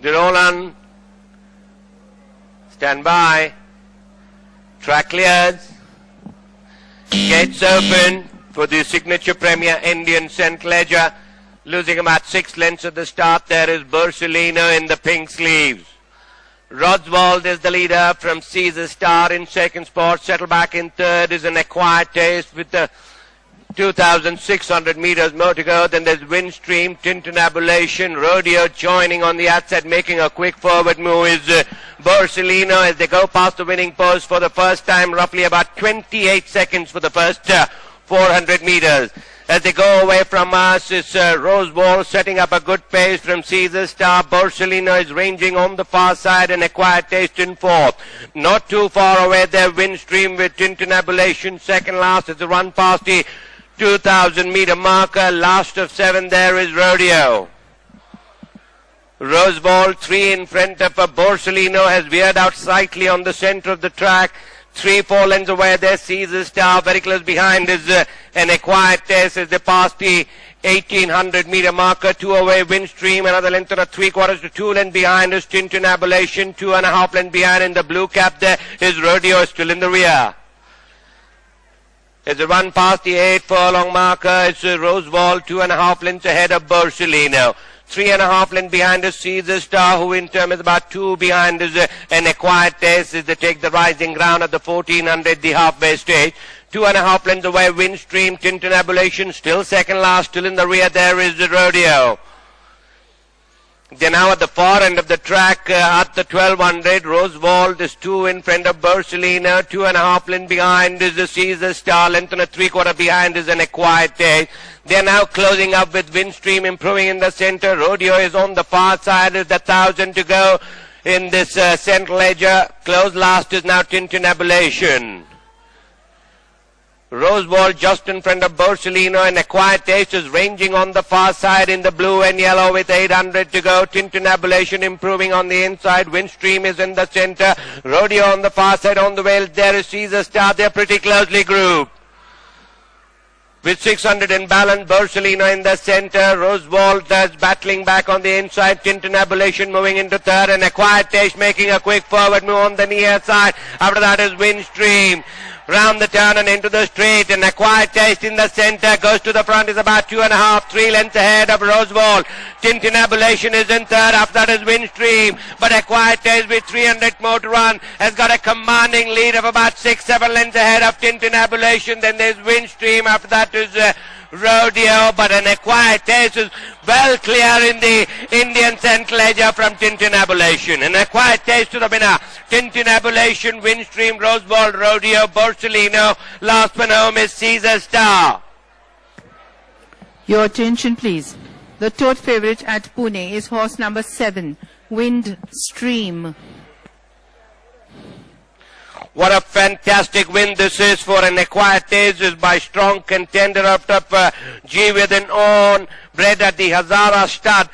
The roll-on. Stand by. Track clears. Gates open for the signature Premier Indian St. Leger. Losing about 6 lengths at the start. There is Borsellino in the pink sleeves. Rodswald is the leader from Caesar Star in second spot. Settle back in third is an Acquired Taste with the 2,600 meters more to go. Then there's Windstream, Tintinabulation, Rodeo joining on the outside, making a quick forward move is Borsellino as they go past the winning post for the first time, roughly about 28 seconds for the first 400 meters. As they go away from us, it's Rosewall setting up a good pace from Caesar Star. Borsellino is ranging on the far side and Acquired Taste in fourth. Not too far away there, Windstream with Tintinabulation second last as they run past the 2,000 meter marker. Last of 7 there is Rodeo. Rosewall 3 in front of Borsellino has veered out slightly on the center of the track. 3-4 lengths away there, Caesar Star. Very close behind is an Acquired Taste as they pass the 1,800 meter marker. 2 away, Windstream. Another length and 3/4 to 2 lengths behind is Tintinabulation. 2.5 lengths behind in the blue cap there is Rodeo still in the rear. As they run past the 8 furlong marker, it's Rosewall 2.5 lengths ahead of Borsellino. 3.5 lengths behind is Caesar Star, who in turn is about 2 behind is an Acquired Taste as they take the rising ground at the 1,400, the halfway stage. 2.5 lengths away, Windstream, Tintinabulation, still second last, still in the rear there is the Rodeo. They're now at the far end of the track at the 1,200. Rosewall is 2 in front of Borsellino. 2.5 lengths behind is the Caesar Star. Length and 3/4 behind is an Acquired Taste. They're now closing up with Windstream improving in the center. Rodeo is on the far side. Is the 1,000 to go in this St. Leger. Close last is now Tintinabulation. Rosewall just in front of Borsellino and Acquired Taste is ranging on the far side in the blue and yellow with 800 to go. Tintinabulation improving on the inside. Windstream is in the center. Rodeo on the far side on the way. There is Caesar Star. They're pretty closely grouped. With 600 in balance, Borsellino in the center. Rosewall is battling back on the inside. Tintinabulation moving into third and Acquired Taste making a quick forward move on the near side. After that is Windstream. Round the turn and into the straight, and Acquired Taste in the center goes to the front, is about 2.5, 3 lengths ahead of Rosewall. Tintinabulation is in third, after that is Windstream, but Acquired Taste with 300 more to run has got a commanding lead of about 6-7 lengths ahead of Tintinabulation. Then there's Windstream, after that is Rodeo, but an Acquired Taste is well clear in the Indian St. Leger from Tintinabulation. An Acquired Taste to the winner. Tintinabulation, Windstream, Rosewall, Rodeo, Borsellino. Last one home is Caesar Star. Your attention please. The third favourite at Pune is horse number 7, Windstream. What a fantastic win this is for an Acquired Taste is by strong contender of G with an own bred at the Hazara stud.